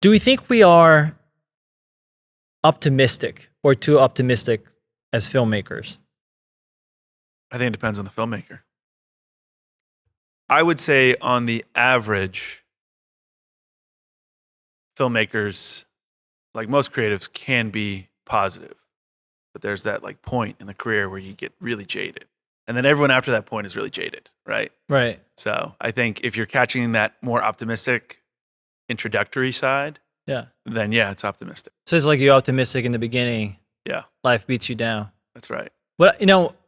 Do we think we are optimistic or too optimistic as filmmakers? I think it depends on the filmmaker. I would say on the average, filmmakers, like most creatives, can be positive. But there's that like point in the career where you get really jaded. And then everyone after that point is really jaded, right? Right. So I think if you're catching that more optimistic introductory side, Yeah. then yeah, it's optimistic. So it's like you're optimistic in the beginning. Yeah, Life beats you down. that's right. But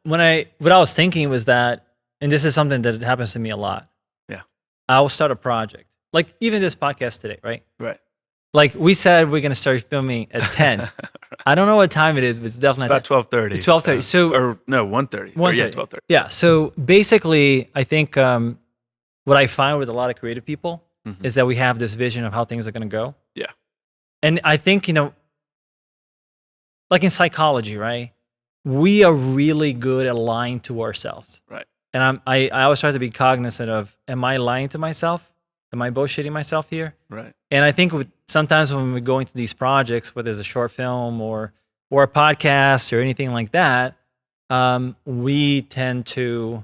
what I was thinking was that, and this is something that happens to me a lot. Yeah. I will start a project, like even this podcast today, right? Right. Like we said, we're gonna start filming at 10. Right. I don't know what time it is, but it's definitely It's about 12:30. It's 12:30. So or no, 1:30. Or yeah, 12:30. Yeah. So basically, I think what I find with a lot of creative people is that we have this vision of how things are going to go. Yeah. And I think, like in psychology, right? We are really good at lying to ourselves. Right. And I always try to be cognizant of, am I lying to myself? Am I bullshitting myself here? Right. And I think sometimes when we go into these projects, whether it's a short film or a podcast or anything like that, we tend to,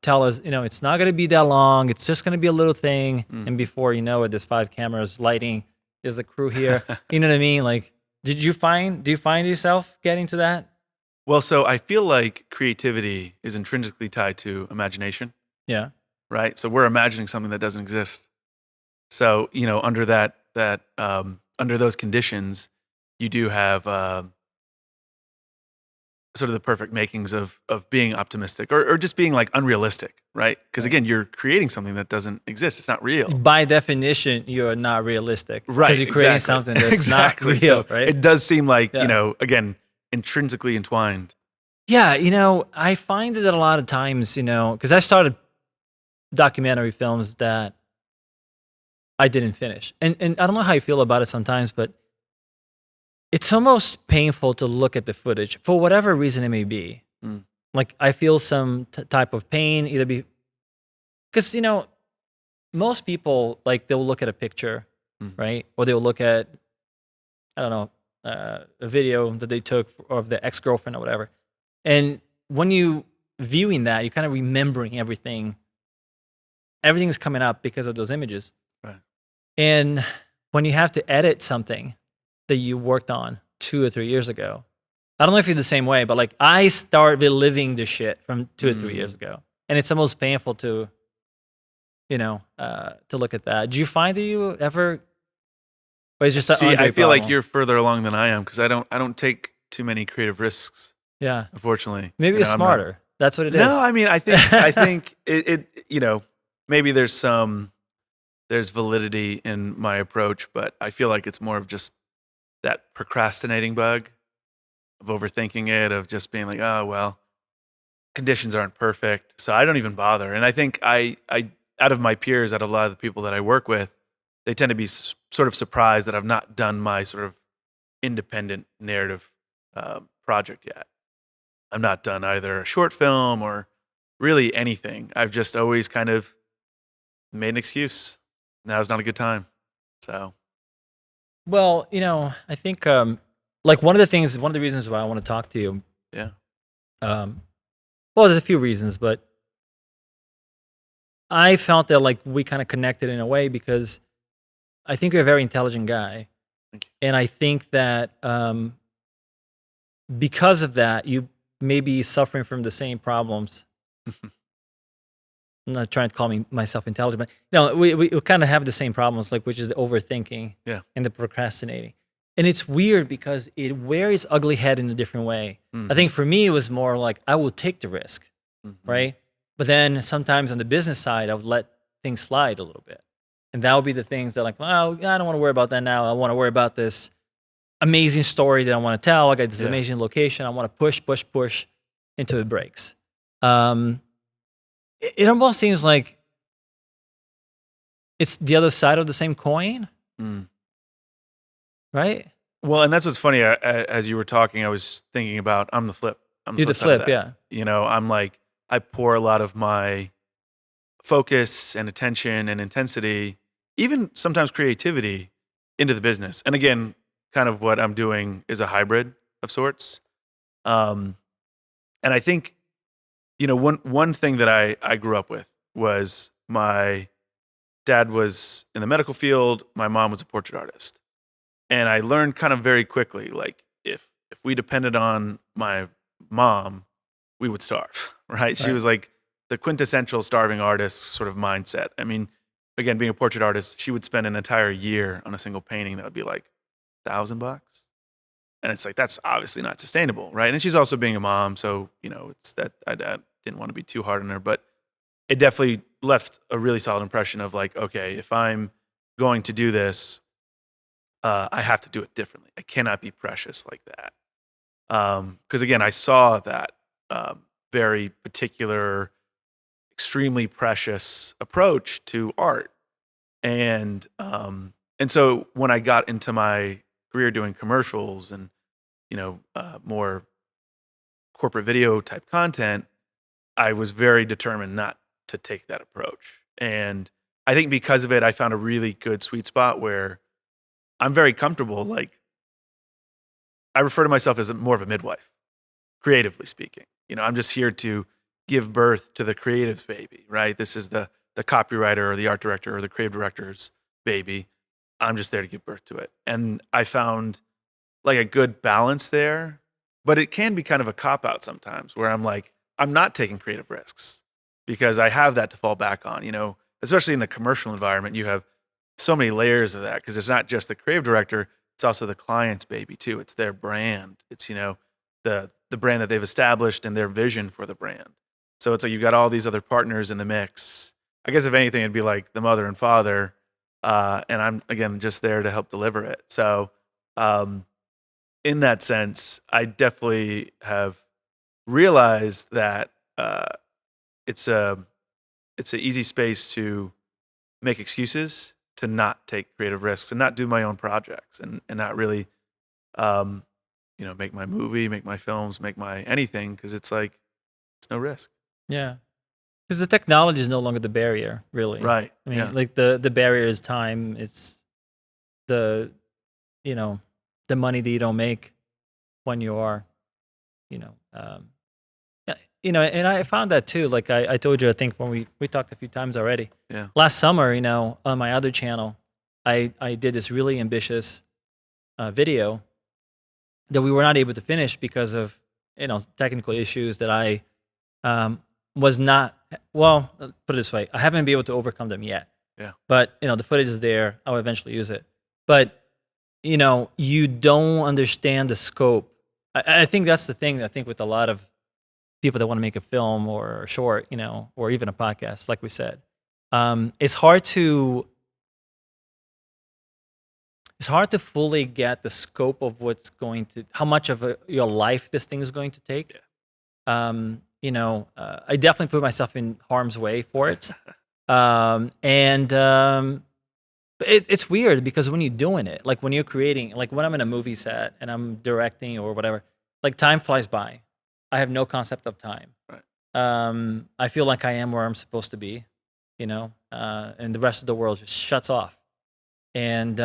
tell us, it's not going to be that long. It's just going to be a little thing. And before you know it, there's 5 cameras, lighting, there's a crew here. You know what I mean? Like, do you find yourself getting to that? Well, so I feel like creativity is intrinsically tied to imagination. Yeah. Right. So we're imagining something that doesn't exist. So, under under those conditions, you do have sort of the perfect makings of being optimistic or just being like unrealistic, right? Because again, you're creating something that doesn't exist. It's not real. By definition, you're not realistic. Right. Because you're creating something that's exactly. not real, So right? it does seem like, again, intrinsically entwined. Yeah, I find that a lot of times, because I started documentary films that I didn't finish. And I don't know how you feel about it sometimes, but it's almost painful to look at the footage for whatever reason it may be. Like I feel some type of pain, either because, most people, like they'll look at a picture, right? Or they'll look at, I don't know, a video that they took of their ex-girlfriend or whatever. And when you viewing that, you're kind of remembering everything. Everything is coming up because of those images. Right. And when you have to edit something that you worked on 2 or 3 years ago, I don't know if you're the same way, but like I start reliving this shit from 2 or 3 years ago. And it's almost painful to, to look at that. Do you find that you ever, or it's just I feel like you're further along than I am because I don't take too many creative risks. Yeah. Unfortunately. Maybe it's smarter. That's what it is. No, I mean, I think it maybe there's validity in my approach, but I feel like it's more of just that procrastinating bug of overthinking it, of just being like, oh, well, conditions aren't perfect, so I don't even bother. And I think I out of my peers, out of a lot of the people that I work with, they tend to be sort of surprised that I've not done my sort of independent narrative project yet. I'm not done either a short film or really anything. I've just always kind of made an excuse. Now's not a good time. So, well, I think like one of the reasons why I want to talk to you. Yeah. Well, there's a few reasons, but I felt that like we kind of connected in a way because I think you're a very intelligent guy. Thank you. And I think that because of that, you may be suffering from the same problems. I'm not trying to call myself intelligent, but no, we kind of have the same problems, like which is the overthinking and the procrastinating. And it's weird because it wears ugly head in a different way. I think for me, it was more like I will take the risk, right? But then sometimes on the business side, I would let things slide a little bit. And that would be the things that like, well, I don't want to worry about that now. I want to worry about this amazing story that I want to tell. I got this amazing location. I want to push until it breaks. It almost seems like it's the other side of the same coin, right? Well, and that's what's funny. As you were talking, I was thinking about I'm the flip. You're the flip, yeah. I'm like, I pour a lot of my focus and attention and intensity even sometimes creativity into the business. And again, kind of what I'm doing is a hybrid of sorts. And I think, one thing that I grew up with was my dad was in the medical field. My mom was a portrait artist. And I learned kind of very quickly, like if we depended on my mom, we would starve, right? She Right. was like the quintessential starving artist sort of mindset. I mean, again, being a portrait artist, she would spend an entire year on a single painting that would be like $1,000. And it's like, that's obviously not sustainable, right? And she's also being a mom. So, it's that I didn't want to be too hard on her, but it definitely left a really solid impression of like, okay, if I'm going to do this, I have to do it differently. I cannot be precious like that. Because again, I saw that very particular, extremely precious approach to art, and so when I got into my career doing commercials and more corporate video type content, I was very determined not to take that approach. And I think because of it, I found a really good sweet spot where I'm very comfortable. Like, I refer to myself as more of a midwife, creatively speaking. I'm just here to give birth to the creative's baby, right? This is the copywriter or the art director or the creative director's baby. I'm just there to give birth to it. And I found like a good balance there, but it can be kind of a cop out sometimes where I'm like, I'm not taking creative risks because I have that to fall back on, especially in the commercial environment. You have so many layers of that because it's not just the creative director, it's also the client's baby too. It's their brand. It's, the brand that they've established and their vision for the brand. So it's like you've got all these other partners in the mix. I guess if anything, it'd be like the mother and father. And I'm, again, just there to help deliver it. So in that sense, I definitely have realized that it's an easy space to make excuses, to not take creative risks and not do my own projects and not really, make my movie, make my films, make my anything. Cause it's like, it's no risk. Yeah. Because the technology is no longer the barrier, really. Right. I mean, Yeah. like the barrier is time. It's the, the money that you don't make when you are, and I found that too. Like I told you, I think when we talked a few times already. Yeah. Last summer, on my other channel, I did this really ambitious video that we were not able to finish because of technical issues that I was not. Well, put it this way, I haven't been able to overcome them yet. Yeah. But the footage is there. I'll eventually use it. But you don't understand the scope. I think that's the thing. I think with a lot of people that want to make a film or a short, or even a podcast, like we said, it's hard to fully get the scope of how much of your life this thing is going to take. Yeah. I definitely put myself in harm's way for it. But it's weird because when you're doing it, like when you're creating, like when I'm in a movie set and I'm directing or whatever, like time flies by. I have no concept of time. Right. I feel like I am where I'm supposed to be, and the rest of the world just shuts off. And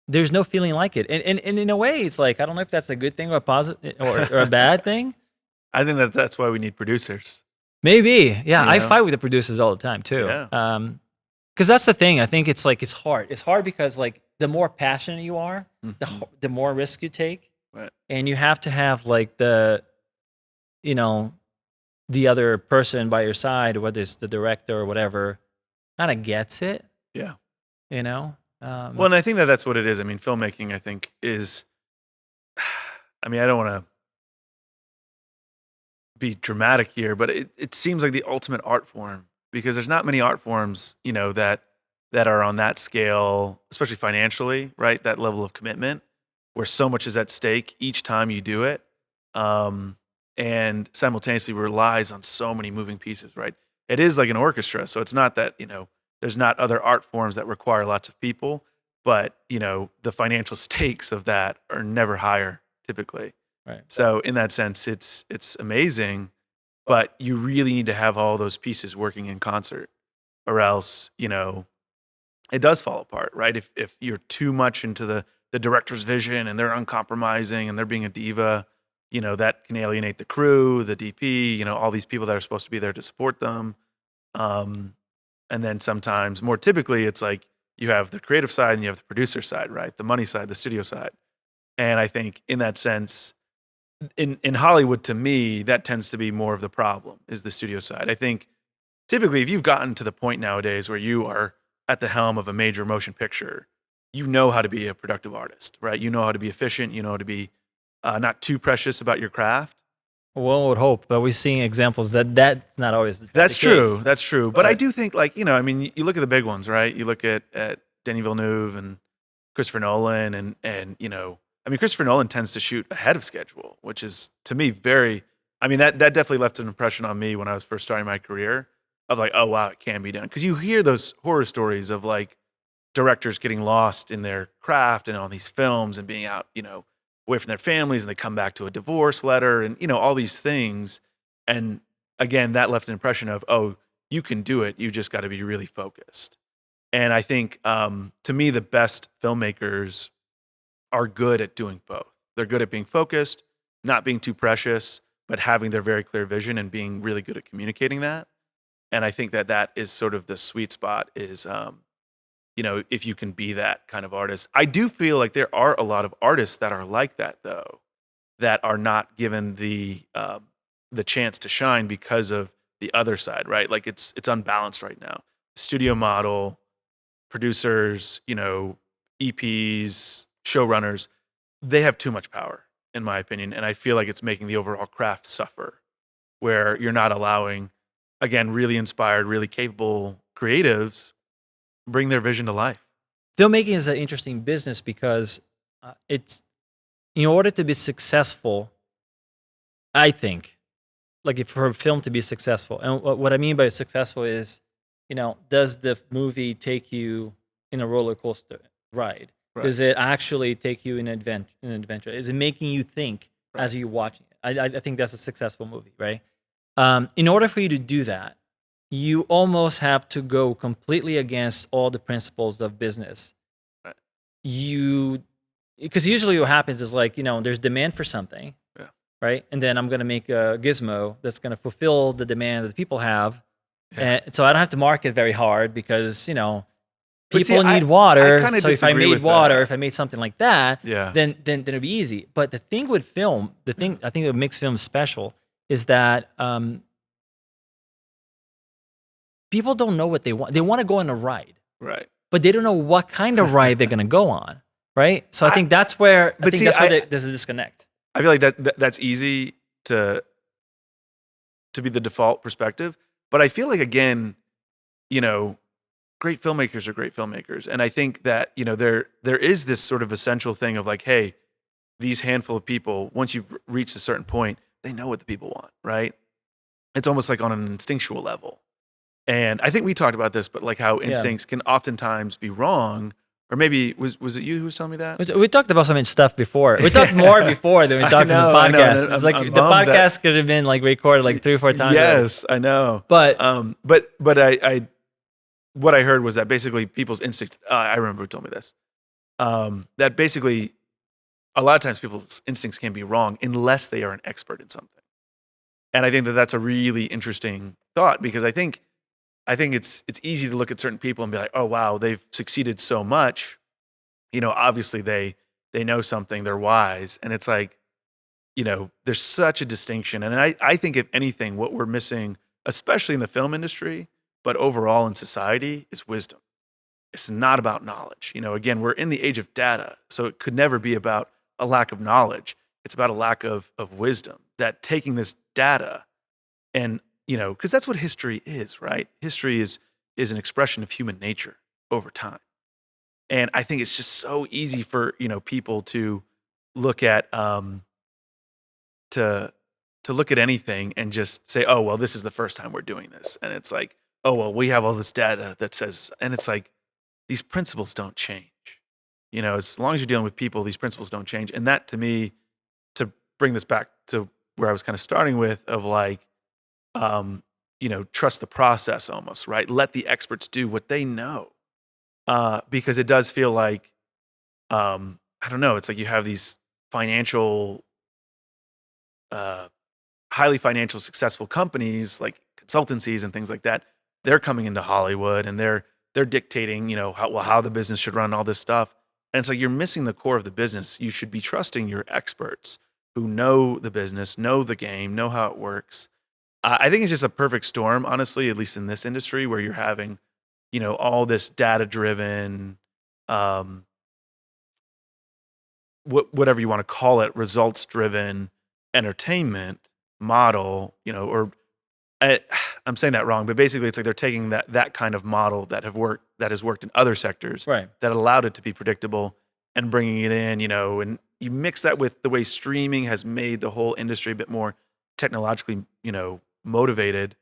there's no feeling like it. And in a way, it's like, I don't know if that's a good thing or a positive or a bad thing. I think that's why we need producers. Maybe. Yeah. I fight with the producers all the time too. Yeah. Because that's the thing. I think it's like, it's hard. It's hard because like the more passionate you are, the more risk you take. Right. And you have to have like the other person by your side, whether it's the director or whatever, kind of gets it. Yeah. Well, and I think that's what it is. I mean, filmmaking, I think, is, I mean, I don't want to be dramatic here, but it seems like the ultimate art form because there's not many art forms, that are on that scale, especially financially, right? That level of commitment where so much is at stake each time you do it. And simultaneously relies on so many moving pieces, right? It is like an orchestra. So it's not that, there's not other art forms that require lots of people, but, the financial stakes of that are never higher typically. right. So in that sense, it's amazing, but you really need to have all those pieces working in concert or else, it does fall apart, right? If you're too much into the director's vision and they're uncompromising and they're being a diva, that can alienate the crew, the DP, all these people that are supposed to be there to support them. And then sometimes, more typically, it's like you have the creative side and you have the producer side, right? The money side, the studio side. And I think in that sense, in Hollywood, to me, that tends to be more of the problem, is the studio side. I think typically if you've gotten to the point nowadays where you are at the helm of a major motion picture, you know how to be a productive artist, right? You know how to be efficient. You know how to be not too precious about your craft. One would hope, but we're seeing examples that's not always That's the true. case. That's true. But I do think, like, you look at the big ones, right? You look at Denis Villeneuve and Christopher Nolan, and Christopher Nolan tends to shoot ahead of schedule, which is, to me, that definitely left an impression on me when I was first starting my career of like, oh, wow, it can be done. Because you hear those horror stories of like directors getting lost in their craft and on these films and being out, away from their families, and they come back to a divorce letter and, all these things. And again, that left an impression of, oh, you can do it. You just got to be really focused. And I think, to me, the best filmmakers are good at doing both. They're good at being focused, not being too precious, but having their very clear vision and being really good at communicating that. And I think that is sort of the sweet spot is, if you can be that kind of artist. I do feel like there are a lot of artists that are like that, though, that are not given the chance to shine because of the other side, right? Like it's unbalanced right now. Studio model, producers, EPs, showrunners, they have too much power, in my opinion. And I feel like it's making the overall craft suffer, where you're not allowing, again, really inspired, really capable creatives bring their vision to life. Filmmaking is an interesting business because it's, in order to be successful, I think, like for a film to be successful, and what I mean by successful is, does the movie take you in a roller coaster ride? Right. Does it actually take you in an adventure? Is it making you think as you're watching it? I think that's a successful movie, right? In order for you to do that, you almost have to go completely against all the principles of business. Right. Because usually what happens is like, there's demand for something, right? And then I'm going to make a gizmo that's going to fulfill the demand that the people have. Yeah. And so I don't have to market very hard because, people need water. So if I made water, if I made something like that, then it'd be easy. But the thing with film, I think what makes film special is that people don't know what they want. They want to go on a ride, right? But they don't know what kind of ride they're going to go on, right? So I think that's where there's a disconnect. I feel like that's easy to be the default perspective, but I feel like, again, great filmmakers are great filmmakers. And I think that, there is this sort of essential thing of like, hey, these handful of people, once you've reached a certain point, they know what the people want, right? It's almost like on an instinctual level. And I think we talked about this, but like how instincts can oftentimes be wrong. Or maybe, was it you who was telling me that? We talked about some stuff before. We talked more before than we talked in the podcast. It's like the podcast could have been like recorded like 3 or 4 times. Yes, I know. But I what I heard was that basically people's instincts, I remember who told me this, that basically a lot of times people's instincts can be wrong unless they are an expert in something. And I think that that's a really interesting thought, because I think it's easy to look at certain people and be like, oh, wow, they've succeeded so much. Obviously they know something, they're wise. And it's like, there's such a distinction. And I think if anything, what we're missing, especially in the film industry, but overall in society, is wisdom. It's not about knowledge. Again, we're in the age of data, so it could never be about a lack of knowledge. It's about a lack of wisdom, that taking this data and, because that's what history is, right? History is an expression of human nature over time. And I think it's just so easy for, people to look at, to look at anything and just say, oh, well, this is the first time we're doing this. And it's like, oh, well, we have all this data that says, and it's like, these principles don't change. As long as you're dealing with people, these principles don't change. And that, to me, to bring this back to where I was kind of starting with, of like, trust the process almost, right? Let the experts do what they know. because it does feel like, I don't know, it's like you have these financial, uh, highly financial successful companies like consultancies and things like that. They're coming into Hollywood and they're dictating, how the business should run, all this stuff. And so you're missing the core of the business. You should be trusting your experts who know the business, know the game, know how it works. I think it's just a perfect storm, honestly, at least in this industry, where you're having, all this data driven, um, whatever you want to call it, results driven entertainment model, or I'm saying that wrong, but basically it's like they're taking that kind of model that has worked in other sectors Right. that allowed it to be predictable and bringing it in, and you mix that with the way streaming has made the whole industry a bit more technologically, motivated.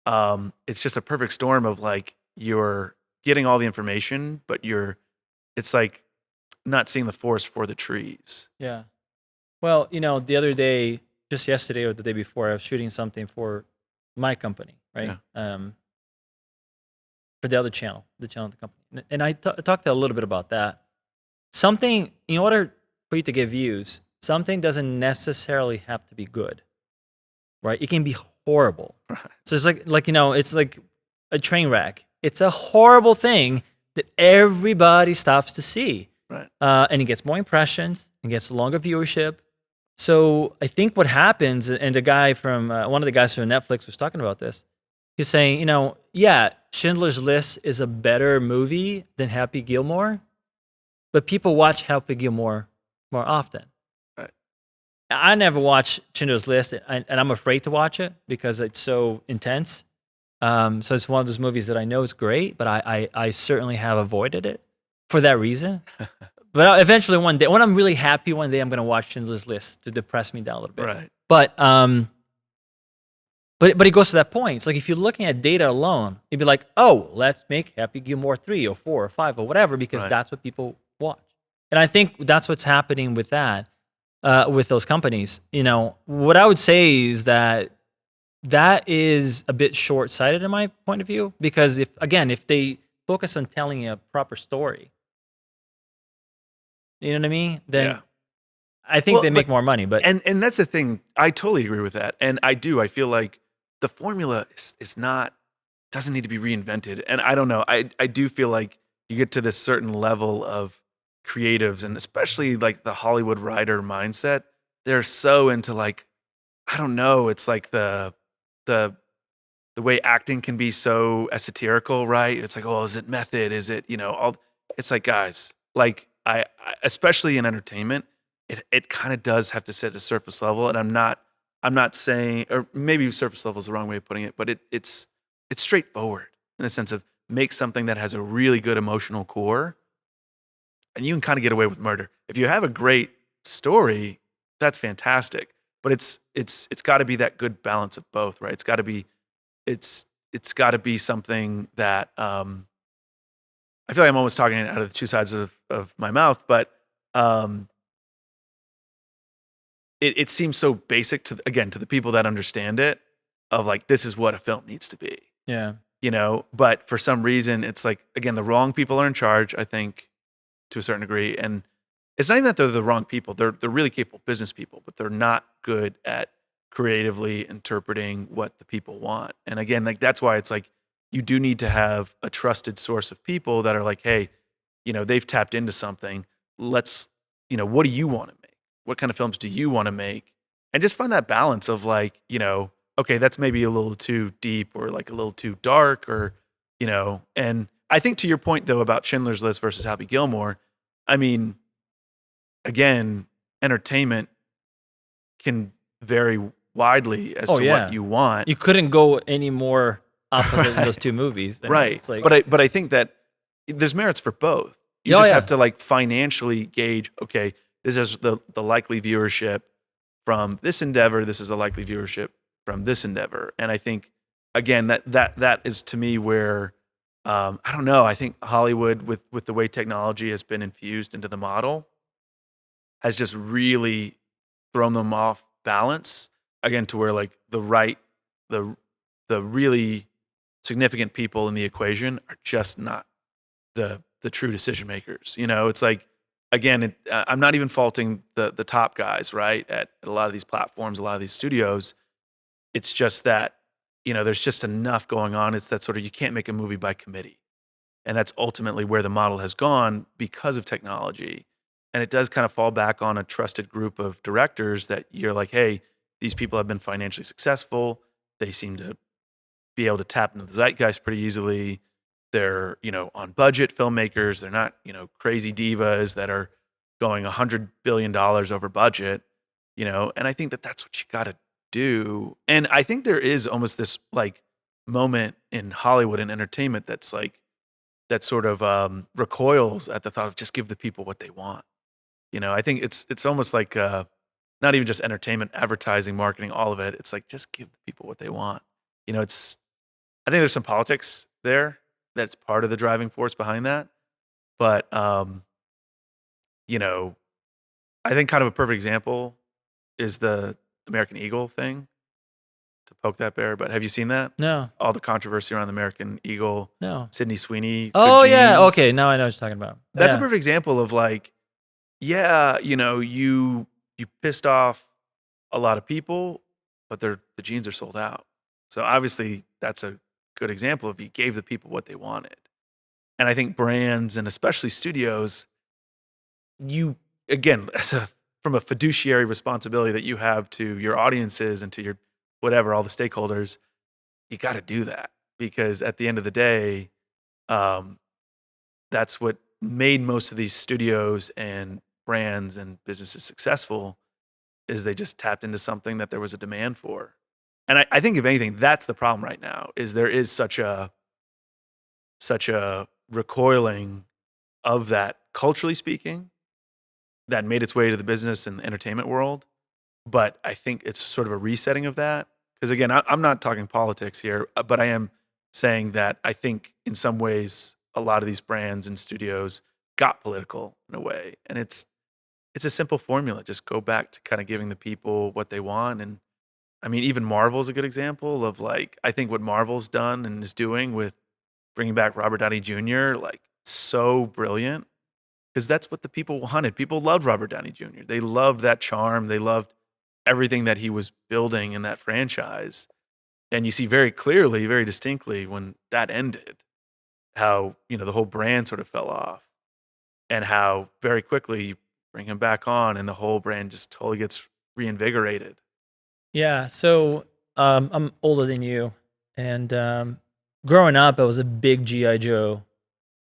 It's just a perfect storm of like you're getting all the information, but it's like not seeing the forest for the trees. Yeah. Well, the other day, just yesterday or the day before, I was shooting something for my company, right? For the other channel, the channel of the company. And I talked a little bit about that. Something, in order for you to get views, something doesn't necessarily have to be good, right? It can be horrible. So it's like it's like a train wreck. It's a horrible thing that everybody stops to see. Right. And it gets more impressions, and gets longer viewership. So I think what happens, and the guy from one of the guys from Netflix was talking about this. He's saying, Schindler's List is a better movie than Happy Gilmore, but people watch Happy Gilmore more often. Right. I never watched Schindler's List, and I'm afraid to watch it because it's so intense. So it's one of those movies that I know is great, but I certainly have avoided it for that reason. But eventually one day, when I'm really happy one day, I'm going to watch Schindler's List to depress me down a little bit. Right. But it goes to that point. It's like if you're looking at data alone, you'd be like, oh, let's make Happy Gilmore 3 or 4 or 5 or whatever, because that's what people watch. And I think that's what's happening with that, with those companies. What I would say is that is a bit short-sighted in my point of view, because if they focus on telling a proper story, you know what I mean? Then I think they make more money. But and that's the thing. I totally agree with that. And I feel like the formula doesn't need to be reinvented. And I don't know. I do feel like you get to this certain level of creatives, and especially like the Hollywood writer mindset. They're so into like, I don't know. It's like the way acting can be so esoterical, right? It's like, oh, is it method? Is it, all? It's like, guys, like I especially in entertainment, it kind of does have to sit at a surface level. And I'm not saying, or maybe surface level is the wrong way of putting it, but it's straightforward in the sense of make something that has a really good emotional core, and you can kind of get away with murder. If you have a great story, that's fantastic. But it's got to be that good balance of both, right? It's got to be something that I feel like I'm almost talking out of the two sides of my mouth, but it seems so basic to the people that understand it, of like, this is what a film needs to be. yeah. But for some reason it's like, again, the wrong people are in charge, I think, to a certain degree. And it's not even that they're the wrong people. They're really capable business people, but they're not good at creatively interpreting what the people want. And again, like that's why it's like you do need to have a trusted source of people that are like, hey, they've tapped into something. Let's, what do you want to make? What kind of films do you want to make? And just find that balance of like, okay, that's maybe a little too deep or like a little too dark, or, and I think to your point though about Schindler's List versus Happy Gilmore, I mean, again, entertainment can vary widely as to what you want. You couldn't go any more opposite in those two movies. I mean, it's like, but I think that there's merits for both. You just have to like financially gauge, okay, this is the likely viewership from this endeavor, this is the likely viewership from this endeavor. And I think, again, that is to me where, I don't know, I think Hollywood with the way technology has been infused into the model has just really thrown them off balance, again, to where like the really significant people in the equation are just not the the true decision makers. It's like, again, I'm not even faulting the top guys, right? At a lot of these platforms, a lot of these studios. It's just that, there's just enough going on. It's that sort of, you can't make a movie by committee. And that's ultimately where the model has gone because of technology. And it does kind of fall back on a trusted group of directors that you're like, hey, these people have been financially successful. They seem to be able to tap into the zeitgeist pretty easily. They're, on budget filmmakers. They're not, crazy divas that are going $100 billion over budget, and I think that that's what you got to do. And I think there is almost this like moment in Hollywood and entertainment that's like, that sort of recoils at the thought of just give the people what they want. I think it's almost like not even just entertainment, advertising, marketing, all of it. It's like, just give the people what they want. I think there's some politics there that's part of the driving force behind that. But, I think kind of a perfect example is the American Eagle thing, to poke that bear. But have you seen that? No. All the controversy around the American Eagle. No. Sydney Sweeney. Oh, good yeah. genes. Okay. Now I know what you're talking about. That's Yeah. a perfect example of like, yeah, you pissed off a lot of people, but the jeans are sold out. So obviously that's a good example of you gave the people what they wanted. And I think brands and especially studios, you, again, from a fiduciary responsibility that you have to your audiences and to your whatever, all the stakeholders, you got to do that, because at the end of the day, that's what made most of these studios and brands and businesses successful, is they just tapped into something that there was a demand for. And I think if anything, that's the problem right now, is there is such a recoiling of that, culturally speaking, that made its way to the business and entertainment world. But I think it's sort of a resetting of that. Because again, I'm not talking politics here, but I am saying that I think in some ways, a lot of these brands and studios got political in a way. And it's a simple formula. Just go back to kind of giving the people what they want. And I mean, even Marvel's a good example of like, I think what Marvel's done and is doing with bringing back Robert Downey Jr., like, so brilliant, because that's what the people wanted. People loved Robert Downey Jr. They loved that charm. They loved everything that he was building in that franchise. And you see very clearly, very distinctly when that ended, how, the whole brand sort of fell off, and how very quickly you bring him back on and the whole brand just totally gets reinvigorated. Yeah. So I'm older than you. And growing up, I was a big G.I. Joe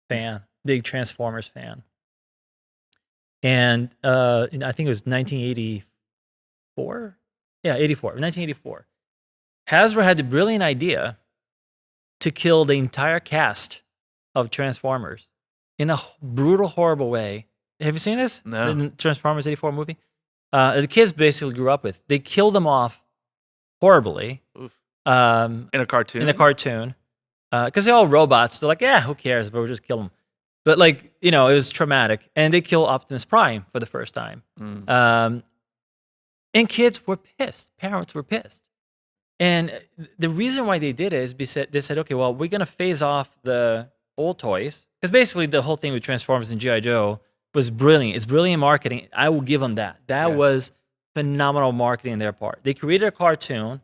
fan, big Transformers fan. And I think it was 1984. Yeah, 1984. Hasbro had the brilliant idea to kill the entire cast of Transformers in a brutal, horrible way. Have you seen this? No. The Transformers 84 movie? The kids basically grew up with. They killed them off horribly. Oof. In In a cartoon? a cartoon. Because they're all robots. They're like, yeah, who cares? But we'll just kill them. But like, it was traumatic. And they kill Optimus Prime for the first time. And kids were pissed. Parents were pissed. And the reason why they did it is they said, okay, well, we're going to phase off the old toys. Because basically the whole thing with Transformers and G.I. Joe was brilliant. It's brilliant marketing. I will give them that. That was phenomenal marketing on their part. They created a cartoon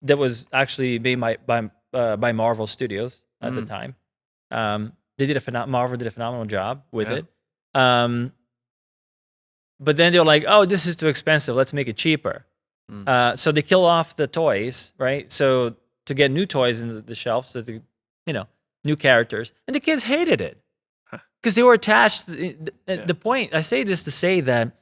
that was actually made by Marvel Studios at the time. Marvel did a phenomenal job with it. But then they were like, oh, this is too expensive. Let's make it cheaper. So they kill off the toys, right? So to get new toys into the shelf, so new characters. And the kids hated it because they were attached. The point, I say this to say that,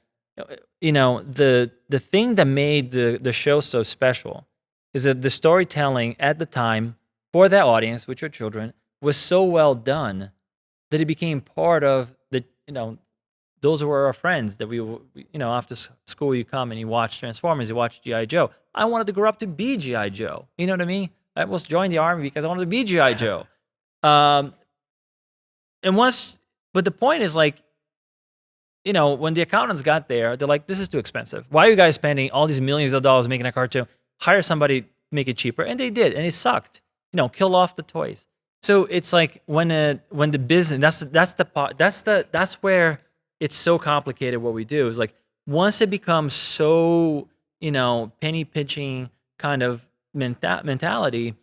the thing that made the show so special is that the storytelling at the time for that audience, which are children, was so well done that it became part of the, those were our friends that we after school you come and you watch Transformers, you watch G.I. Joe. I wanted to grow up to be G.I. Joe. You know what I mean? I almost joined the army because I wanted to be G.I. Joe. But the point is like, when the accountants got there, they're like, this is too expensive. Why are you guys spending all these millions of dollars making a cartoon? Hire somebody, make it cheaper. And they did, and it sucked. Kill off the toys. So it's like when the business that's where it's so complicated what we do is like once it becomes so penny pinching kind of mentality,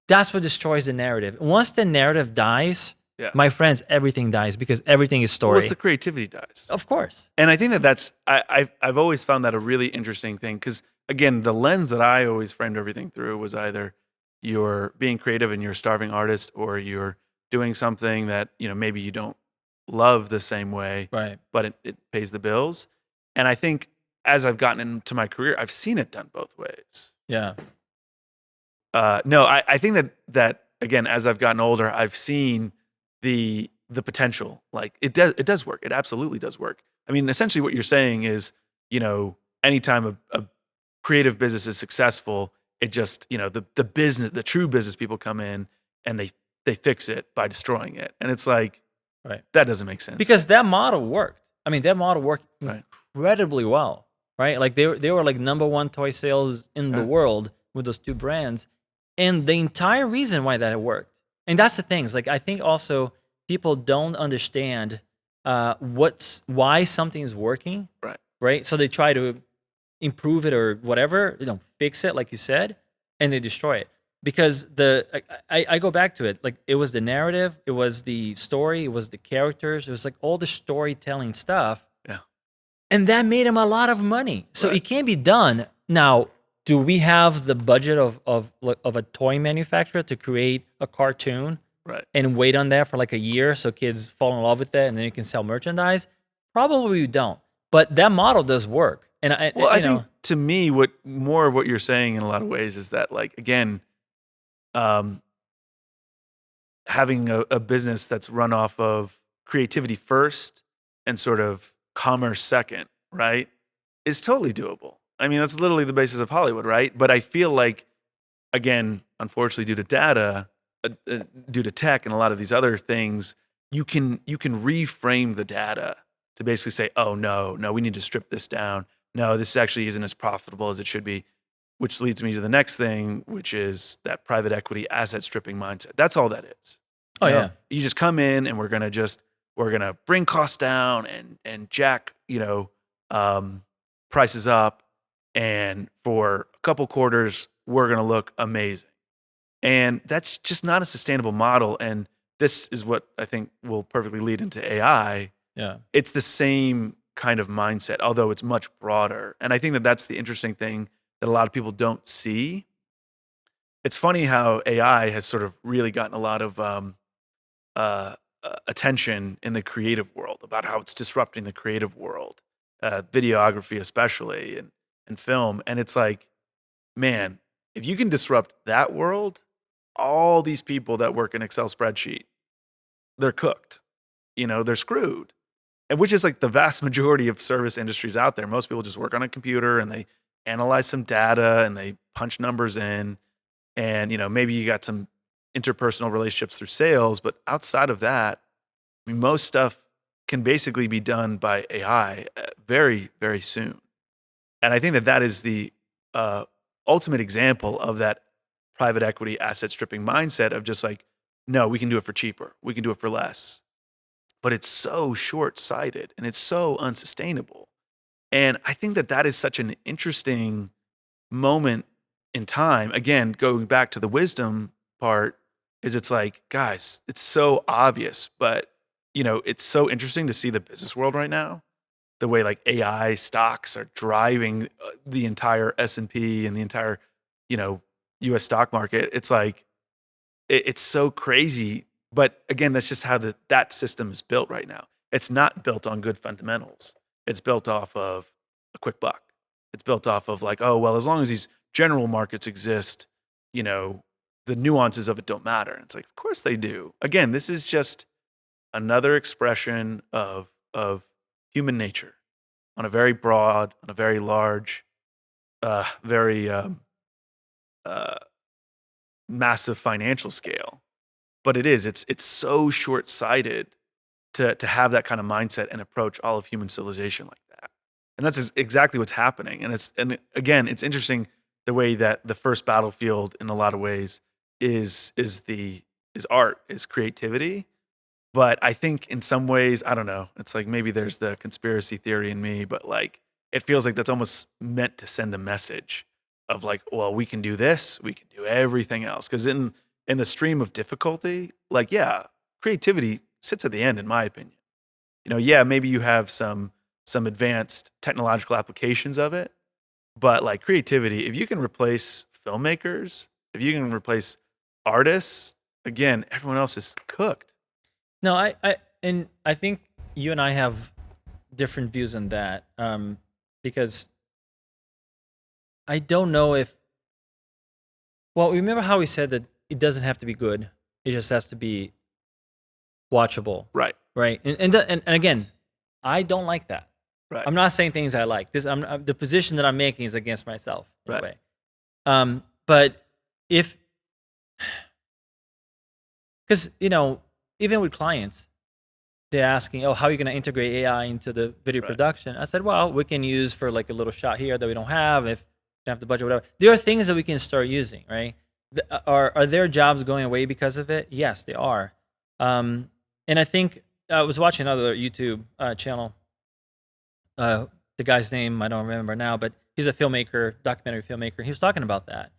that's what destroys the narrative. Once the narrative dies, Yeah. my friends, everything dies because everything is story. Well, it's the creativity dies. Of course. And I think that's I've always found that a really interesting thing because again, the lens that I always framed everything through was either you're being creative and you're a starving artist, or you're doing something that maybe you don't love the same way, Right. but it pays the bills. And I think as I've gotten into my career, I've seen it done both ways. Yeah. No, I think that again, as I've gotten older, I've seen the potential. Like it does work. It absolutely does work. I mean, essentially what you're saying is, anytime a creative business is successful, it just, the true business people come in and they fix it by destroying it. And it's like, Right. that doesn't make sense. Because that model worked. I mean, that model worked Right. incredibly well, right? Like they were like number one toy sales in the world with those two brands. And the entire reason why that it worked. And that's the thing. Is like I think also people don't understand why something is working. Right. Right. So they try to improve it or whatever, fix it, like you said, and they destroy it. Because I go back to it, like it was the narrative, it was the story, it was the characters, it was like all the storytelling stuff. Yeah. And that made him a lot of money. So it can be done. Now, do we have the budget of a toy manufacturer to create a cartoon and wait on that for like a year so kids fall in love with it and then you can sell merchandise? Probably we don't. But that model does work. And I think to me, what more of what you're saying in a lot of ways is that, like, again, having a business that's run off of creativity first and sort of commerce second, right, is totally doable. I mean, that's literally the basis of Hollywood, right? But I feel like, again, unfortunately, due to data, due to tech, and a lot of these other things, you can reframe the data to basically say, oh no, we need to strip this down. No, this actually isn't as profitable as it should be, which leads me to the next thing, which is that private equity asset stripping mindset. That's all that is. You just come in and we're gonna bring costs down and jack prices up, and for a couple quarters we're gonna look amazing. And that's just not a sustainable model. And this is what I think will perfectly lead into AI. Yeah. It's the same kind of mindset, although it's much broader. And I think that that's the interesting thing that a lot of people don't see. It's funny how AI has sort of really gotten a lot of attention in the creative world about how it's disrupting the creative world, videography especially, and film. And it's like, man, if you can disrupt that world, all these people that work in Excel spreadsheet, they're cooked. They're screwed. And which is like the vast majority of service industries out there. Most people just work on a computer and they analyze some data and they punch numbers in. And, maybe you got some interpersonal relationships through sales, but outside of that, I mean, most stuff can basically be done by AI very, very soon. And I think that is the ultimate example of that private equity asset stripping mindset of just like, no, we can do it for cheaper. We can do it for less. But it's so short-sighted and it's so unsustainable. And I think that is such an interesting moment in time. Again, going back to the wisdom part, is it's like, guys, it's so obvious, but it's so interesting to see the business world right now, the way like AI stocks are driving the entire S&P and the entire, US stock market. It's like, it's so crazy. But again, that's just how that system is built right now. It's not built on good fundamentals. It's built off of a quick buck. It's built off of like, oh, well, as long as these general markets exist, the nuances of it don't matter. And it's like, of course they do. Again, this is just another expression of human nature on a very broad, on a very large, very massive financial scale. But it's so short-sighted to have that kind of mindset and approach all of human civilization like that. And that's exactly what's happening. And again, it's interesting the way that the first battlefield in a lot of ways is the art, is creativity. But I think in some ways, I don't know. It's like maybe there's the conspiracy theory in me, but like it feels like that's almost meant to send a message of like, well, we can do this, we can do everything else. Because in the stream of difficulty, like yeah, creativity sits at the end, in my opinion. Yeah, maybe you have some advanced technological applications of it, but like creativity, if you can replace filmmakers, if you can replace artists, again, everyone else is cooked. No, I think you and I have different views on that, because I don't know if. Well, remember how we said that it doesn't have to be good; it just has to be watchable, Right. right? And again, I don't like that. Right. I'm not saying things I like. The position that I'm making is against myself in a way. But if, because even with clients, they're asking, "Oh, how are you going to integrate AI into the video production?" I said, "Well, we can use for like a little shot here that we don't have if we don't have the budget, whatever. There are things that we can start using, right? Are there jobs going away because of it? Yes, they are. And I think I was watching another YouTube channel. The guy's name I don't remember now, but he's a filmmaker, documentary filmmaker. He was talking about that.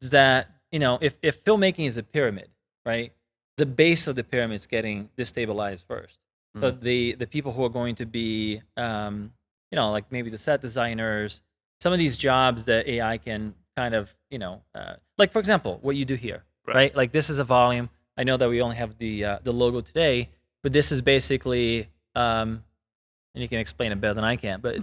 Is that if filmmaking is a pyramid, right? The base of the pyramid is getting destabilized first. So the people who are going to be, like maybe the set designers, some of these jobs that AI can kind of, like for example, what you do here, right? Like this is a volume. I know that we only have the logo today, but this is basically, and you can explain it better than I can, but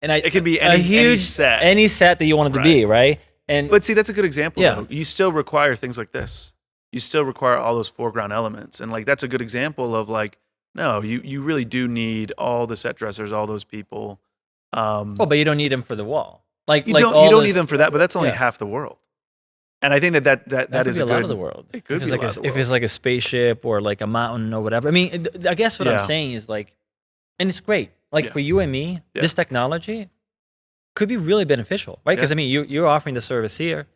it can be any set that you want it to be, right? But see, that's a good example. Though. You still require things like this. You still require all those foreground elements, and like that's a good example of like, no, you really do need all the set dressers, all those people. But you don't need them for the wall. You don't need them for that, but that's only half the world. And I think that is a lot of the world. It could be if it's like a spaceship or like a mountain or whatever. I mean, I guess what I'm saying is like, and it's great. Like for you and me, this technology could be really beneficial, right? Because I mean, you're offering the service here.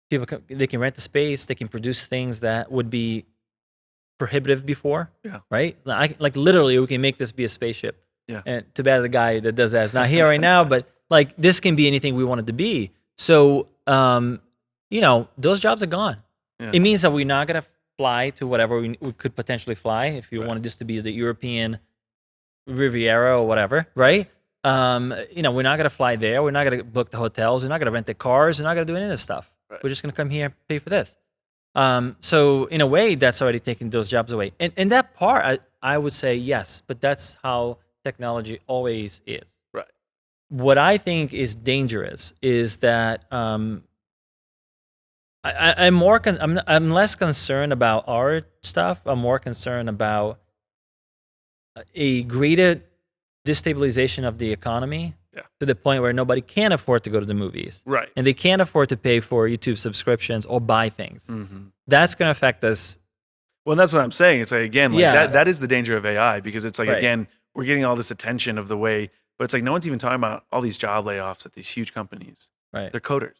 People they can rent the space. They can produce things that would be prohibitive before, right? Like literally, we can make this be a spaceship. Yeah. And too bad the guy that does that is not here right now. But like this can be anything we want it to be. So those jobs are gone. Yeah. It means that we're not gonna fly to whatever we could potentially fly if you wanted this to be the European Riviera or whatever, right? We're not gonna fly there. We're not gonna book the hotels. We're not gonna rent the cars. We're not gonna do any of this stuff. Right. We're just gonna come here and pay for this. So in a way, that's already taking those jobs away. And that part, I would say yes, but that's how technology always is. Right. What I think is dangerous is that I'm less concerned about our stuff. I'm more concerned about a greater destabilization of the economy to the point where nobody can afford to go to the movies. Right. And they can't afford to pay for YouTube subscriptions or buy things. Mm-hmm. That's going to affect us. Well, that's what I'm saying. It's like, again, like that is the danger of AI because it's like, again, we're getting all this attention of the way, but it's like no one's even talking about all these job layoffs at these huge companies. Right. They're coders.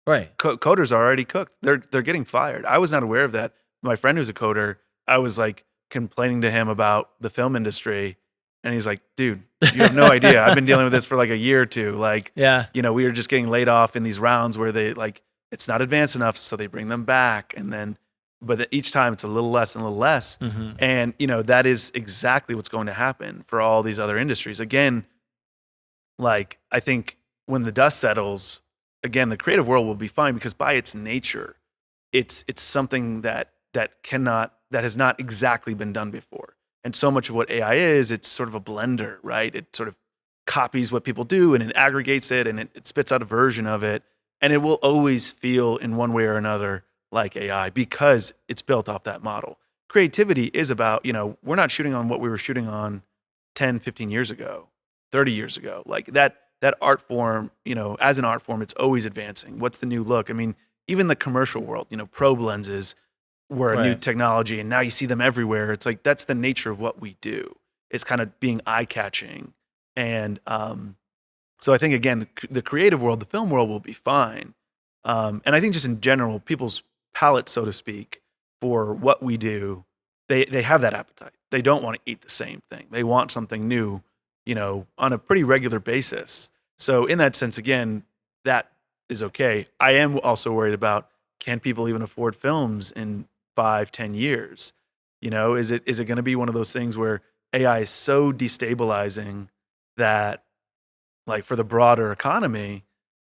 Right. Coders are already cooked. They're getting fired. I was not aware of that. My friend who's a coder, I was like complaining to him about the film industry. And he's like, dude, you have no idea. I've been dealing with this for like a year or two. Like, we are just getting laid off in these rounds where they like, it's not advanced enough. So they bring them back. And then, but each time it's a little less and a little less. Mm-hmm. And, that is exactly what's going to happen for all these other industries. Again, like, I think when the dust settles, again, the creative world will be fine because by its nature, it's something that has not exactly been done before. And so much of what AI is, it's sort of a blender, right? It sort of copies what people do and it aggregates it and it spits out a version of it. And it will always feel in one way or another like AI because it's built off that model. Creativity is about, we're not shooting on what we were shooting on 10, 15 years ago, 30 years ago. Like that art form, as an art form, it's always advancing. What's the new look? I mean, even the commercial world, probe lenses were a new technology and now you see them everywhere. It's like, that's the nature of what we do. It's kind of being eye-catching. And so I think, again, the creative world, the film world will be fine. And I think just in general, people's palettes, so to speak, for what we do, they have that appetite. They don't want to eat the same thing. They want something new, on a pretty regular basis. So in that sense, again, that is okay. I am also worried about, can people even afford films in 5-10 years? Is it going to be one of those things where AI is so destabilizing that, like, for the broader economy,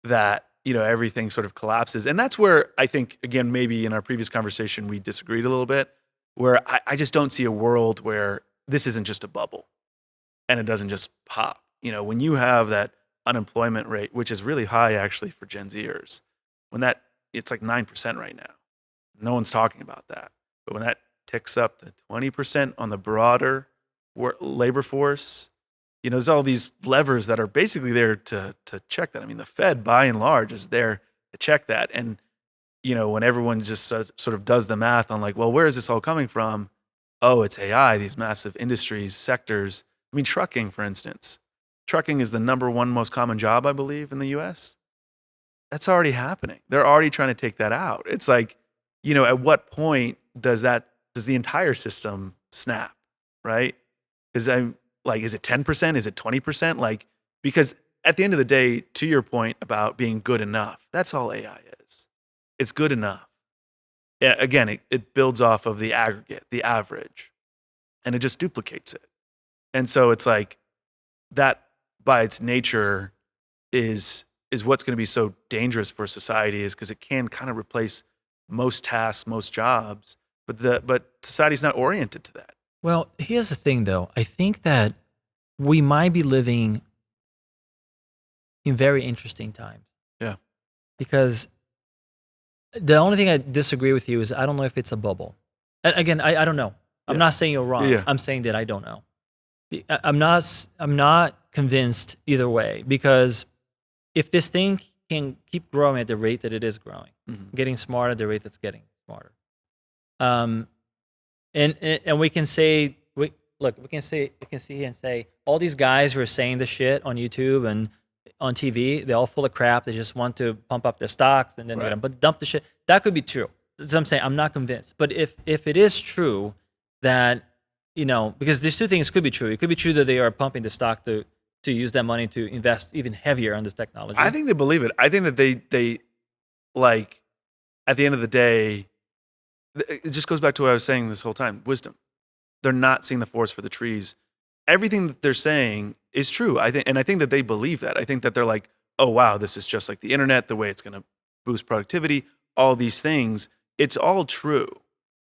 that everything sort of collapses? And that's where I think, again, maybe in our previous conversation we disagreed a little bit, where I just don't see a world where this isn't just a bubble and it doesn't just pop. When you have that unemployment rate, which is really high actually for Gen Zers, it's like 9% right now. No one's talking about that. But when that ticks up to 20% on the broader labor force, there's all these levers that are basically there to check that. I mean, the Fed, by and large, is there to check that. And, when everyone just sort of does the math on, like, well, where is this all coming from? Oh, it's AI, these massive industries, sectors. I mean, trucking, for instance. Trucking is the number one most common job, I believe, in the US. That's already happening. They're already trying to take that out. It's like, at what point does the entire system snap, right? Because I'm like, is it 10%? Is it 20%? Like, because at the end of the day, to your point about being good enough, that's all AI is. It's good enough. Yeah, again, it builds off of the aggregate, the average, and it just duplicates it. And so it's like that by its nature is what's going to be so dangerous for society, is because it can kind of replace most tasks, most jobs, but society's not oriented to that. Well, here's the thing, though. I think that we might be living in very interesting times. Yeah. Because the only thing I disagree with you is I don't know if it's a bubble. Again, I don't know. I'm not saying you're wrong. Yeah. I'm saying that I don't know. I'm not convinced either way, because if this thing can keep growing at the rate that it is growing, getting smarter at the rate that's getting smarter, and we can say, we can sit here and say all these guys who are saying the shit on YouTube and on TV, they're all full of crap. They just want to pump up their stocks and then they're gonna dump the shit. That could be true. That's what I'm saying. I'm not convinced. But if it is true that, because these two things could be true. It could be true that they are pumping the stock to use that money to invest even heavier on this technology. I think they believe it. I think that they like, at the end of the day, it just goes back to what I was saying this whole time. Wisdom. They're not seeing the forest for the trees. Everything that they're saying is true. I think that they believe that. I think that they're like, oh wow, this is just like the internet, the way it's going to boost productivity, all these things. It's all true.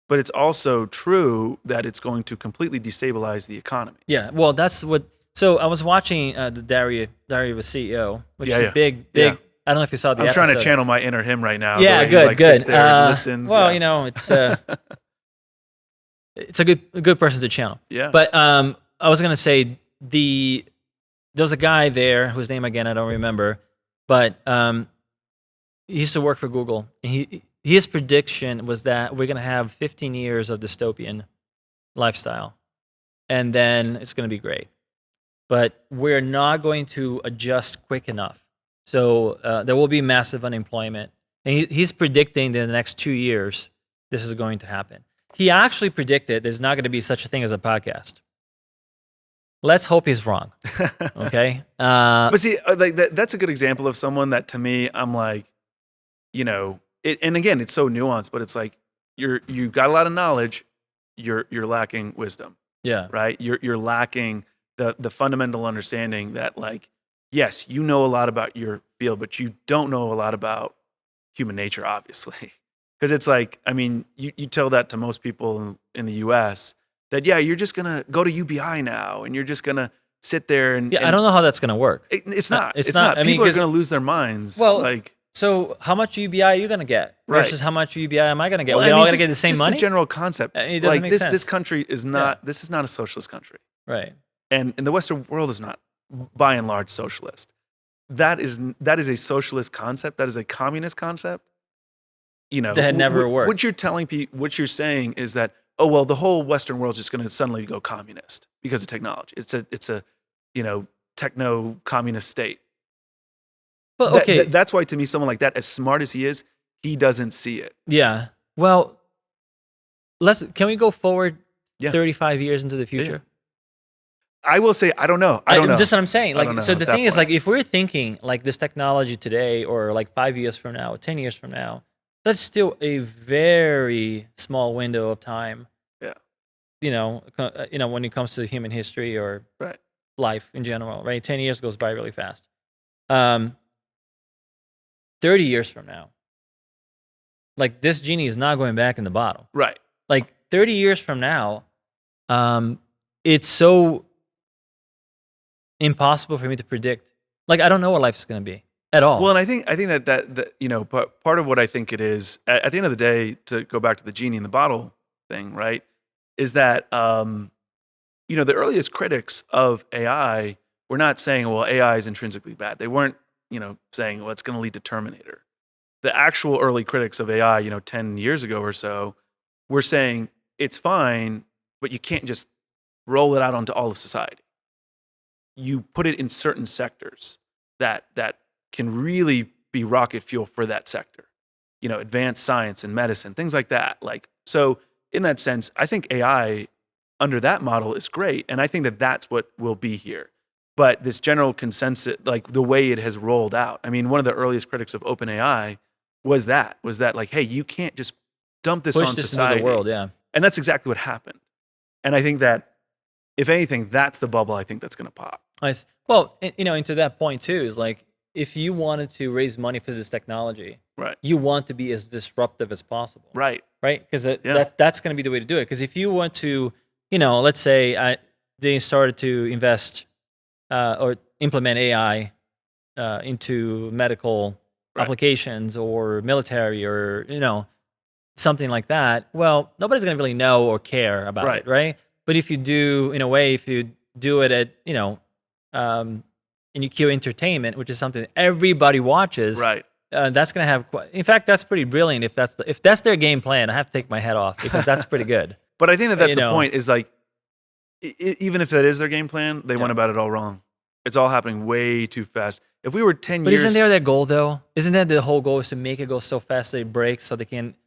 But it's also true that it's going to completely destabilize the economy. Yeah, well, that's what. So I was watching the Diary of a CEO, which is a big. Yeah. I don't know if you saw the episode. I'm trying to channel my inner him right now. Yeah, the way good, he, like, good. Sits there and listens. Well, it's it's a good person to channel. Yeah. But I was gonna say there was a guy there whose name again I don't remember, but he used to work for Google, and his prediction was that we're gonna have 15 years of dystopian lifestyle, and then it's gonna be great. But we're not going to adjust quick enough. So there will be massive unemployment. And he's predicting that in the next 2 years, this is going to happen. He actually predicted there's not going to be such a thing as a podcast. Let's hope he's wrong. Okay? But see, like that's a good example of someone that, to me, I'm like, and again, it's so nuanced, but it's like you've got a lot of knowledge, you're lacking wisdom. Yeah. Right? You're lacking the fundamental understanding that, like, yes, you know a lot about your field, but you don't know a lot about human nature, obviously. Because it's like, I mean, you tell that to most people in the US that, yeah, you're just going to go to UBI now and you're just going to sit there and... Yeah, I don't know how that's going to work. It's not. It's not. not. I mean, people are going to lose their minds. Well, like, so how much UBI are you going to get versus how much UBI am I going to get? Well, We're all going to get the same just money? the general concept. It doesn't make sense. This country is not... This is not a socialist country. Right. And the Western world is not, by and large, socialist. That is a socialist concept. That is a communist concept. That had never worked. What you're telling people, what you're saying is that, oh well, the whole Western world is just going to suddenly go communist because of technology. It's a techno communist state. Well, okay, that's why, to me, someone like that, as smart as he is, he doesn't see it. Yeah. Well, Can we go forward Yeah. 35 years into the future? I will say, I don't know. I don't know. That's what I'm saying. I don't Like, know so at the that thing is, point. like, if we're thinking like this technology today, or like 5 years from now, or 10 years from now, that's still a very small window of time. Yeah. When it comes to human history or Right. life in general, right? 10 years goes by really fast. 30 years from now, like, this genie is not going back in the bottle. Right. Like, 30 years from now, it's so impossible for me to predict. Like, I don't know what life is going to be at all. Well, and I think that part of what I think it is at the end of the day, to go back to the genie in the bottle thing, right, is that the earliest critics of AI were not saying, well, AI is intrinsically bad. They weren't saying, well, it's going to lead to Terminator. The actual early critics of AI, 10 years ago or so, were saying it's fine, but you can't just roll it out onto all of society. You put it in certain sectors that can really be rocket fuel for that sector. Advanced science and medicine, things like that. Like, so in that sense, I think AI under that model is great, and I think that that's what will be here. But this general consensus, like the way it has rolled out, I mean, one of the earliest critics of OpenAI was that like, hey, you can't just dump this Push on this society. into the world, yeah. And that's exactly what happened. And I think that, if anything, that's the bubble I think that's going to pop. Nice. Well, and to that point too, is like, if you wanted to raise money for this technology, Right. you want to be as disruptive as possible. Right. Right? Because that's going to be the way to do it. Because if you want to, let's say they started to invest or implement AI into medical applications or military or, something like that, well, nobody's going to really know or care about it, right? But if you do, in a way, if you do it at, and you cue entertainment, which is something everybody watches, Right. That's going to have, in fact, that's pretty brilliant. If that's their game plan, I have to take my head off, because that's pretty good. But I think that that's the point, is like, even if that is their game plan, they went about it all wrong. It's all happening way too fast. If we were 10 But years... isn't there that goal, though? Isn't that the whole goal, is to make it go so fast that it breaks,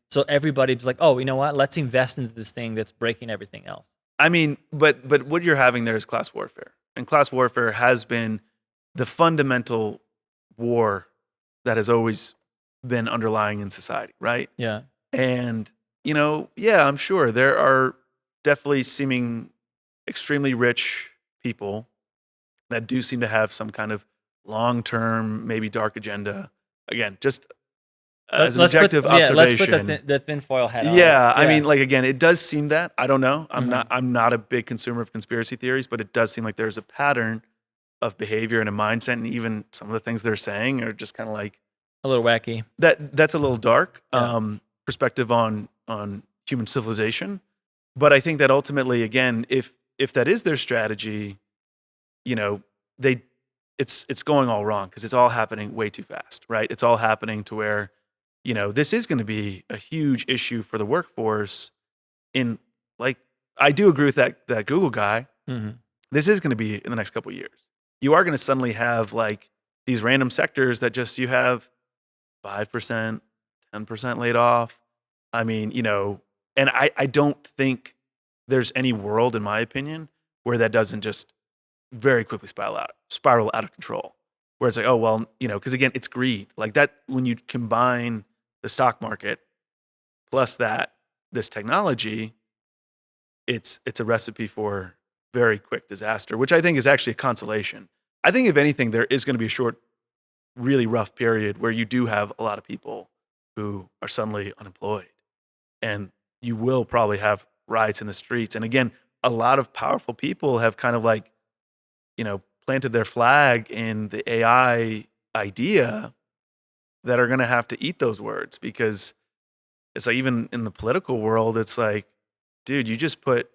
so everybody's like, oh, you know what? Let's invest into this thing that's breaking everything else. I mean, but what you're having there is class warfare. And class warfare has been the fundamental war that has always been underlying in society, right? Yeah. And, I'm sure there are definitely seeming extremely rich people that do seem to have some kind of long-term, maybe dark agenda. Again, just as an objective observation. Let's put the tinfoil hat on. Yeah, I mean, like, again, it does seem that. I don't know. I'm not a big consumer of conspiracy theories, but it does seem like there's a pattern of behavior and a mindset, and even some of the things they're saying are just kind of like a little wacky. That's a little dark perspective on human civilization. But I think that ultimately, again, if that is their strategy, it's going all wrong, because it's all happening way too fast, right? It's all happening to where, this is going to be a huge issue for the workforce. I do agree with that Google guy. Mm-hmm. This is going to be in the next couple of years. You are going to suddenly have like these random sectors that just, you have 5%, 10% laid off. I mean, and I don't think there's any world, in my opinion, where that doesn't just very quickly spiral out of control. Where it's like, oh, well, because again, it's greed. Like that, when you combine the stock market plus this technology, it's a recipe for very quick disaster, which I think is actually a consolation. I think, if anything, there is going to be a short, really rough period where you do have a lot of people who are suddenly unemployed, and you will probably have riots in the streets. And again, a lot of powerful people have kind of like, planted their flag in the AI idea, that are going to have to eat those words, because it's like, even in the political world, it's like, dude, you just put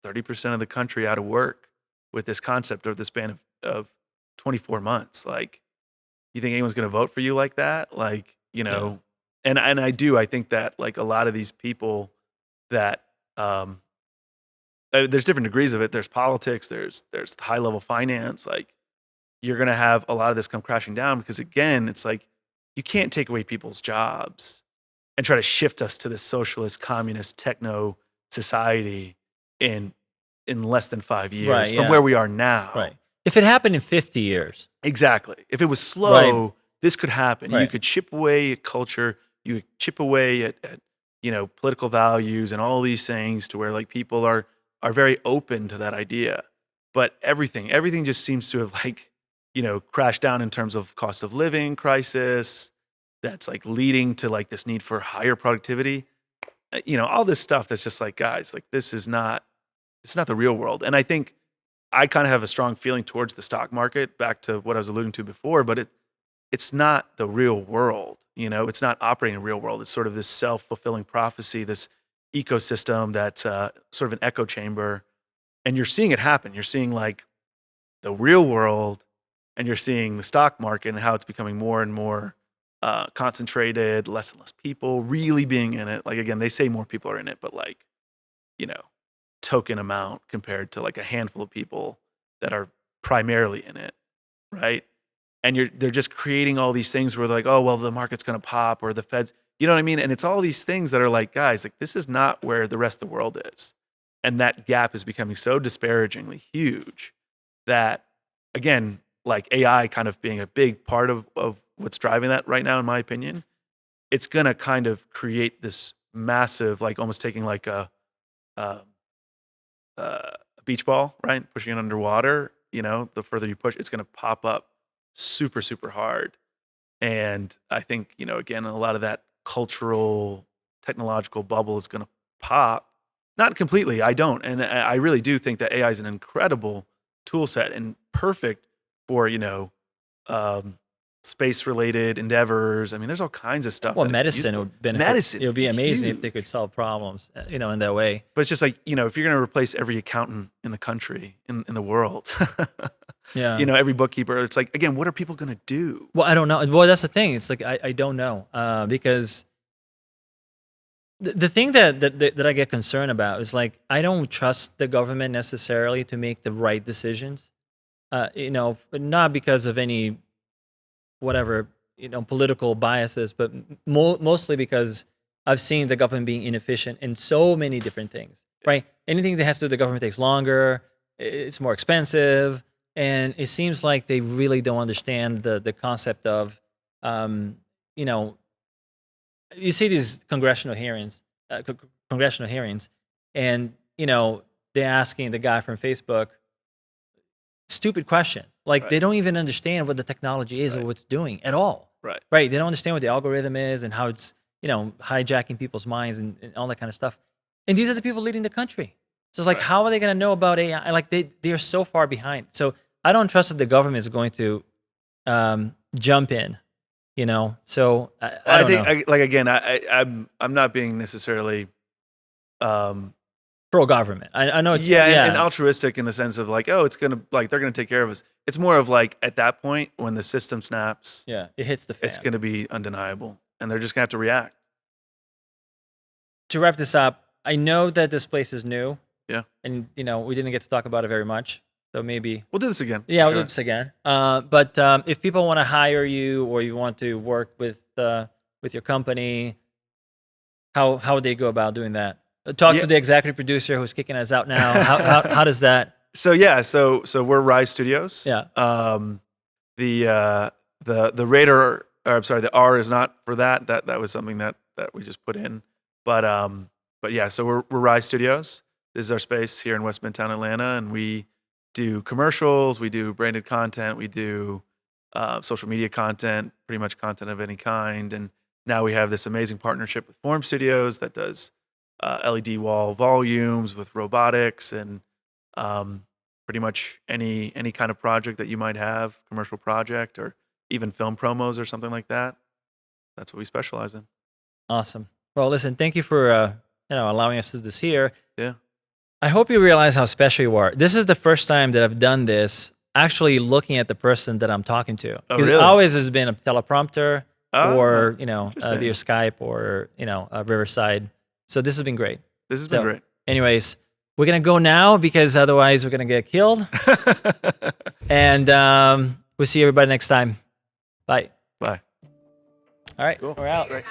30% of the country out of work with this concept over the span of 24 months. Like, you think anyone's going to vote for you like that? Like, and I think that, like, a lot of these people that, there's different degrees of it. There's politics, there's high level finance. Like, you're going to have a lot of this come crashing down, because again, it's like, you can't take away people's jobs and try to shift us to this socialist, communist, techno society in less than 5 years Right, from yeah. where we are now. Right. If it happened in 50 years. Exactly. If it was slow, this could happen. You Right. could chip away at culture. You could chip away at political values and all these things to where like people are very open to that idea. But everything just seems to have like, crashed down in terms of cost of living crisis. That's like leading to like this need for higher productivity. All this stuff that's just like, guys, like it's not the real world. And I think I kind of have a strong feeling towards the stock market, back to what I was alluding to before, but it's not the real world. It's not operating in the real world. It's sort of this self-fulfilling prophecy, this ecosystem that's sort of an echo chamber. And you're seeing it happen. You're seeing like the real world, and you're seeing the stock market and how it's becoming more and more concentrated, less and less people really being in it. Like, again, they say more people are in it, but like, token amount compared to like a handful of people that are primarily in it, right? And they're just creating all these things where they're like, oh, well, the market's going to pop, or the Fed's, you know what I mean? And it's all these things that are like, guys, like this is not where the rest of the world is. And that gap is becoming so disparagingly huge that, again, like AI kind of being a big part of what's driving that right now, in my opinion, it's going to kind of create this massive, like almost taking like a beach ball, right? Pushing it underwater, the further you push, it's going to pop up super, super hard. And I think, again, a lot of that cultural, technological bubble is going to pop. Not completely, I don't. And I really do think that AI is an incredible tool set and perfect for, space-related endeavors. I mean, there's all kinds of stuff. Well, medicine would benefit. Medicine, it would be amazing huge. if they could solve problems, in that way. But it's just like, if you're going to replace every accountant in the country, in the world, Yeah. every bookkeeper, it's like, again, what are people going to do? Well, I don't know. Well, that's the thing. It's like I don't know, because the thing that I get concerned about is like I don't trust the government necessarily to make the right decisions. Not because of any whatever political biases, but mostly because I've seen the government being inefficient in so many different things. Right? Anything that has to do with the government takes longer. It's more expensive. And it seems like they really don't understand the concept of, you see these congressional hearings, and, they're asking the guy from Facebook stupid questions. Like they don't even understand what the technology is or what it's doing at all. Right. Right. They don't understand what the algorithm is and how it's, hijacking people's minds and all that kind of stuff. And these are the people leading the country. So it's like, how are they going to know about AI? Like they're so far behind. So I don't trust that the government is going to jump in, So I think, like again, I'm not being necessarily pro government. I know. And altruistic in the sense of like, oh, it's gonna like they're gonna take care of us. It's more of like at that point when the system snaps, it hits the fan. It's gonna be undeniable, and they're just gonna have to react. To wrap this up, I know that this place is new. Yeah. And we didn't get to talk about it very much. So maybe we'll do this again. Yeah, we'll do this again. But if people want to hire you or you want to work with your company, how would they go about doing that? Talk to the executive producer who's kicking us out now. How does that? So we're Rise Studios. Yeah. The Radar, or I'm sorry, the R is not for that. That was something that we just put in. But yeah, so we're Rise Studios. This is our space here in West Midtown Atlanta, and we do commercials, we do branded content, we do social media content, pretty much content of any kind. And now we have this amazing partnership with Form Studios that does LED wall volumes with robotics and pretty much any kind of project that you might have, commercial project or even film promos or something like that. That's what we specialize in. Awesome. Well, listen, thank you for allowing us to do this here. Yeah. I hope you realize how special you are. This is the first time that I've done this actually looking at the person that I'm talking to. Because Oh, really? it always has been a teleprompter or, via interesting. Skype or, Riverside. So this has been great. This has been great. Anyways, we're going to go now because otherwise we're going to get killed. And we'll see everybody next time. Bye. Bye. All right, Cool. we're out. Great.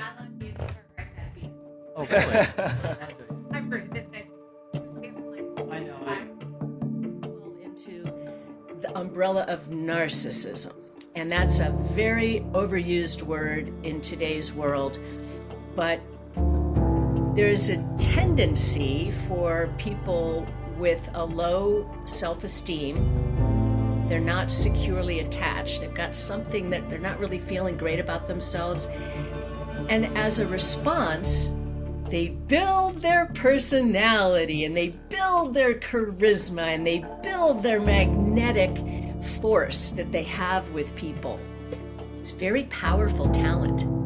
Okay. I'm Bruce. It's nice to meet you. umbrella of narcissism. And that's a very overused word in today's world. But there's a tendency for people with a low self-esteem. They're not securely attached. They've got something that they're not really feeling great about themselves. And as a response, they build their personality and they build their charisma and they build their magnetic force that they have with people. It's very powerful talent.